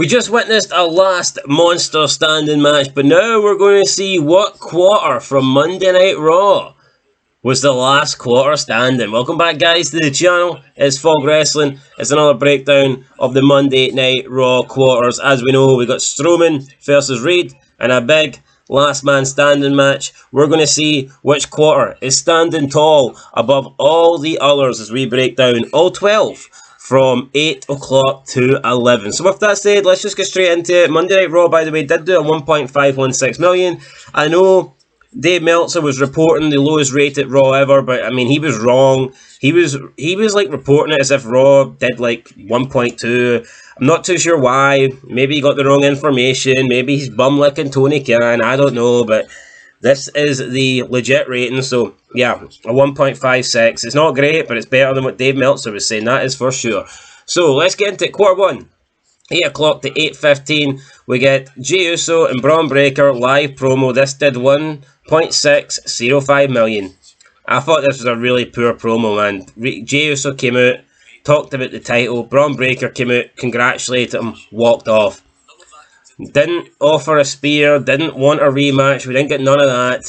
We just witnessed a last monster standing match, but now we're going to see what quarter from Monday Night Raw was the last quarter standing. Welcome back, guys, to the channel. It's Fog Wrestling. It's another breakdown of the Monday Night Raw quarters. As we know, we got Strowman versus Reed and a big last man standing match. We're going to see which quarter is standing tall above all the others as we break down all 12 from 8 o'clock to 11. So with that said, let's just get straight into it. Monday Night Raw, by the way, did do a 1.516 million. I know Dave Meltzer was reporting the lowest rated Raw ever, but I mean, he was wrong. He was like reporting it as if Raw did like 1.2. I'm not too sure why. Maybe he got the wrong information. Maybe he's bum licking Tony Khan. I don't know, but this is the legit rating, so yeah, a 1.56. It's not great, but it's better than what Dave Meltzer was saying, that is for sure. So let's get into it. Quarter one, 8 o'clock to 8:15. We get Jey Uso and Braun Breaker live promo. This did 1.605 million. I thought this was a really poor promo, man. Jey Uso came out, talked about the title. Braun Breaker came out, congratulated him, walked off. Didn't offer a spear, didn't want a rematch, we didn't get none of that.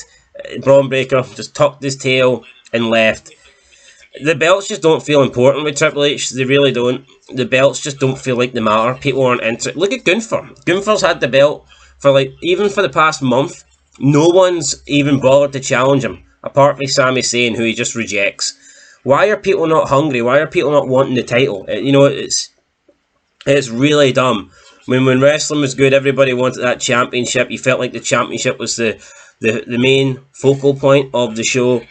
Braun Breaker just tucked his tail and left. The belts just don't feel important with Triple H, they really don't. The belts just don't feel like they matter, people aren't interested. Look at Gunther. Gunther's had the belt for like, even for the past month, no one's even bothered to challenge him, apart from Sami Zayn, who he just rejects. Why are people not hungry? Why are people not wanting the title? You know, it's really dumb. When wrestling was good, everybody wanted that championship. You felt like the championship was the main focal point of the show.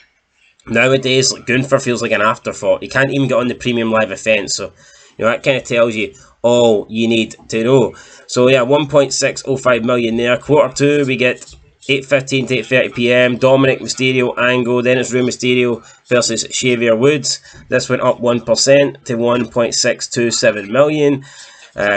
Nowadays, like, Gunther feels like an afterthought. He can't even get on the premium live event. So, you know, that kind of tells you all you need to know. So, yeah, 1.605 million there. Quarter two, we get 8:15 to 8:30 PM. Dominic Mysterio angle. Then it's Rey Mysterio versus Xavier Woods. This went up 1% to 1.627 million.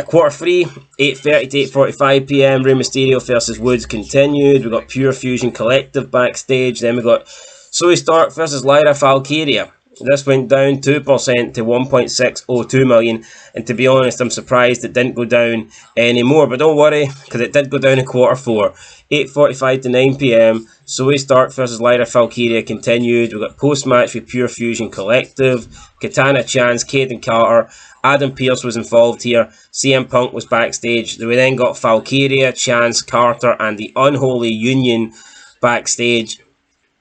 Quarter three, 8:30 to 8:45 PM. Rey Mysterio versus Woods continued. We got Pure Fusion Collective backstage. Then we got Zoe Stark versus Lyra Valkyria. This went down 2% to 1.602 million. And to be honest, I'm surprised it didn't go down anymore. But don't worry, because it did go down in quarter four. 8:45 to 9 PM. Zoe Stark versus Lyra Valkyria continued. We got post-match with Pure Fusion Collective. Katana Chance, Caden Carter. Adam Pearce was involved here. CM Punk was backstage. We then got Valkyria, Chance, Carter, and the Unholy Union backstage.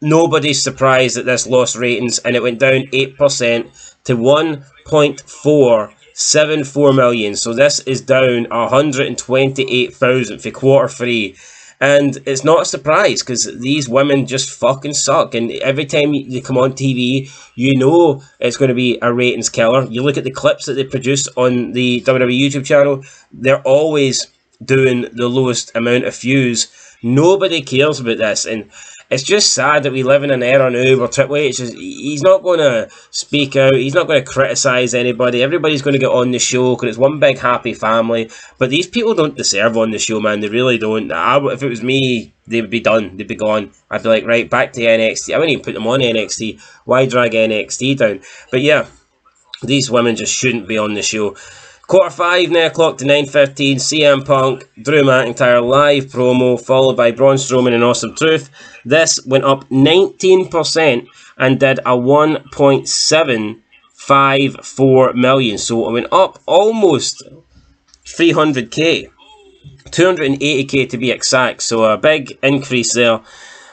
Nobody's surprised that this lost ratings, and it went down 8% to 1.474 million. So this is down 128,000 for quarter three. And it's not a surprise, because these women just fucking suck. And every time they come on TV, you know it's going to be a ratings killer. You look at the clips that they produce on the WWE YouTube channel, they're always doing the lowest amount of views. Nobody cares about this. And it's just sad that we live in an era now where Triple H he's not going to speak out, he's not going to criticise anybody, everybody's going to get on the show because it's one big happy family. But these people don't deserve on the show, man, they really don't. If it was me, they would be done, they'd be gone. I'd be like, right, back to NXT. I wouldn't even put them on NXT, why drag NXT down? But yeah, these women just shouldn't be on the show. Quarter five, 9 o'clock to 9:15, CM Punk, Drew McIntyre live promo, followed by Braun Strowman and Awesome Truth. This went up 19% and did a 1.754 million. So it went up almost 300k, 280k to be exact. So a big increase there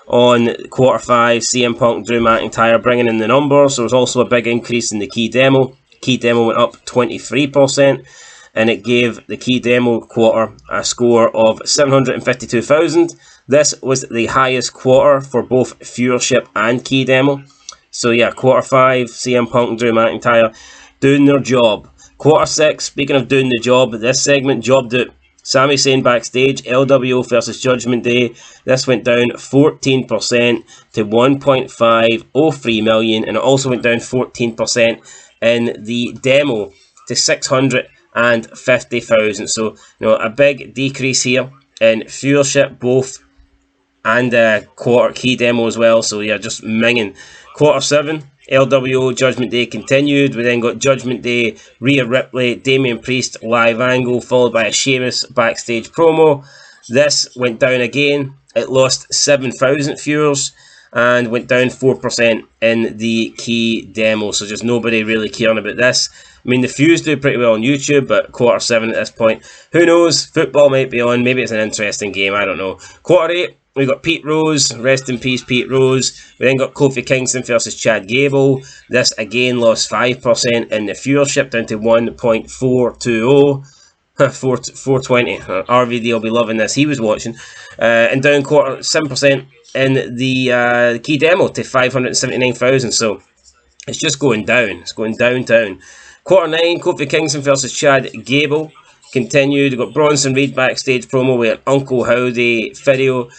on quarter five. CM Punk, Drew McIntyre bringing in the numbers. There was also a big increase in the key demo. Key demo went up 23%, and it gave the key demo quarter a score of 752,000. This was the highest quarter for both viewership and key demo. So yeah, quarter five, CM Punk and Drew McIntyre doing their job. Quarter six, speaking of doing the job, this segment jobbed it. Sami Zayn backstage, LWO versus Judgment Day. This went down 14% to 1.503 million, and it also went down 14% in the demo to 650,000. So, you know, a big decrease here in viewership, both, and quarter key demo as well. So yeah, just minging. Quarter seven, LWO Judgment Day continued. We then got Judgment Day, Rhea Ripley, Damian Priest live angle, followed by a Sheamus backstage promo. This went down again. It lost 7,000 viewers and went down 4% in the key demo. So just nobody really caring about this. I mean, the views do pretty well on YouTube, but Q7 at this point. Who knows? Football might be on. Maybe it's an interesting game. I don't know. Q8, we got Pete Rose. Rest in peace, Pete Rose. We then got Kofi Kingston versus Chad Gable. This again lost 5% in the viewership, down to 1.420. 420. RVD will be loving this. He was watching. And down 7% in the key demo to 579,000. So it's just going down. It's going down. Q9, Kofi Kingston versus Chad Gable continued. We got Bronson Reed backstage promo. We had Uncle Howdy video.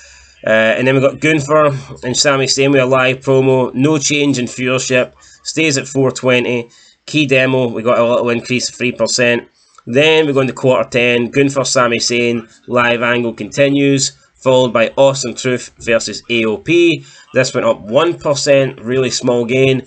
And then we got Gunther and Sami Zayn with a live promo. No change in viewership. Stays at 420. Key demo, we got a little increase of 3%. Then we go into Q10. Gunther, Sami Zayn, live angle continues. Followed by Austin Truth versus AOP. This went up 1%. Really small gain.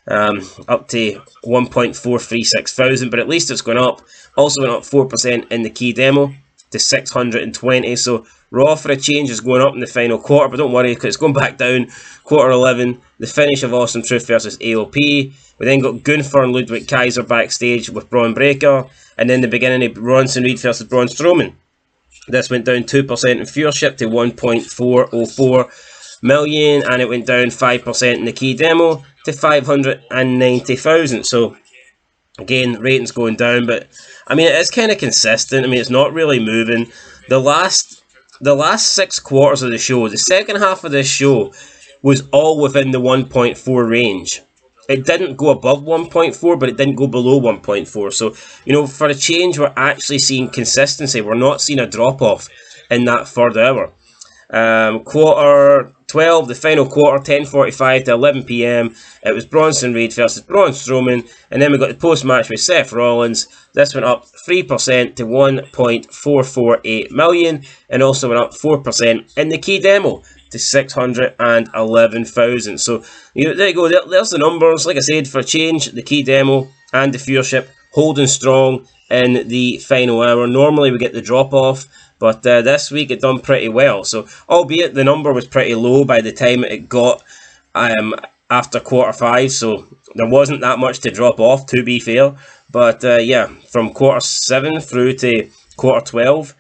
Up to 1.436 thousand. But at least it's going up. Also went up 4% in the key demo to 620. So Raw for a change is going up in the final quarter, but don't worry because it's going back down. Q11, the finish of Austin Truth versus AOP. We then got Gunther and Ludwig Kaiser backstage with Braun Breaker, and then the beginning of Bronson Reed versus Braun Strowman. This went down 2% in viewership to 1.404 million, and it went down 5% in the key demo to 590,000. So again, ratings going down, but I mean it is kind of consistent. I mean it's not really moving. The last 6 quarters of the show, the second half of this show was all within the 1.4 range. It didn't go above 1.4, but it didn't go below 1.4. So, you know, for a change, we're actually seeing consistency. We're not seeing a drop-off in that third hour. Quarter 12, the final quarter, 10:45 to 11 p.m. It was Bronson Reed versus Braun Strowman. And then we got the post-match with Seth Rollins. This went up 3% to 1.448 million. And also went up 4% in the key demo to 611,000. So you know, there you go. There's the numbers. Like I said, for a change, the key demo and the viewership holding strong in the final hour. Normally we get the drop off, but this week it done pretty well. So albeit the number was pretty low by the time it got after Q5, so there wasn't that much to drop off, to be fair. But yeah, from Q7 through to Q12,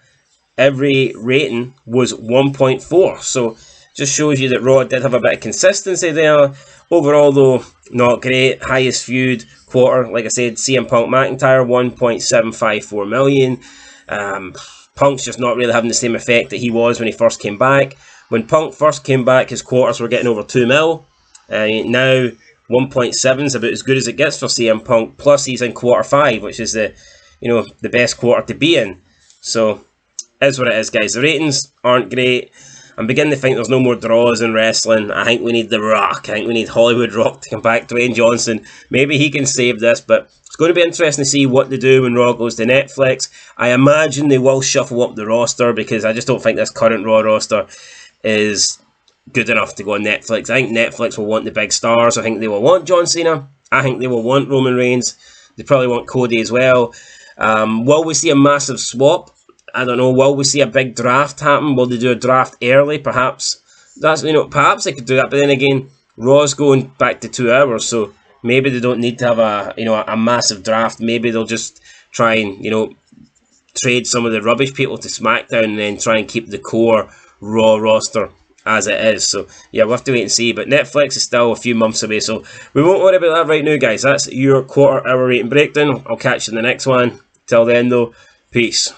every rating was 1.4. So just shows you that Raw did have a bit of consistency there. Overall, though, not great. Highest viewed quarter, like I said, CM Punk McIntyre, 1.754 million. Punk's just not really having the same effect that he was when he first came back. When Punk first came back, his quarters were getting over 2 mil. Now 1.7 is about as good as it gets for CM Punk. Plus, he's in Q5, which is the best quarter to be in. So, is what it is, guys. The ratings aren't great. I'm beginning to think there's no more draws in wrestling. I think we need The Rock. I think we need Hollywood Rock to come back. Dwayne Johnson. Maybe he can save this, but it's going to be interesting to see what they do when Raw goes to Netflix. I imagine they will shuffle up the roster because I just don't think this current Raw roster is good enough to go on Netflix. I think Netflix will want the big stars. I think they will want John Cena. I think they will want Roman Reigns. They probably want Cody as well. Will we see a massive swap? I don't know. Will we see a big draft happen? Will they do a draft early? Perhaps perhaps they could do that. But then again, Raw's going back to 2 hours, so maybe they don't need to have a massive draft. Maybe they'll just try and trade some of the rubbish people to SmackDown and then try and keep the core Raw roster as it is. So yeah, we'll have to wait and see. But Netflix is still a few months away, so we won't worry about that right now, guys. That's your quarter hour rating breakdown. I'll catch you in the next one. Till then, though, peace.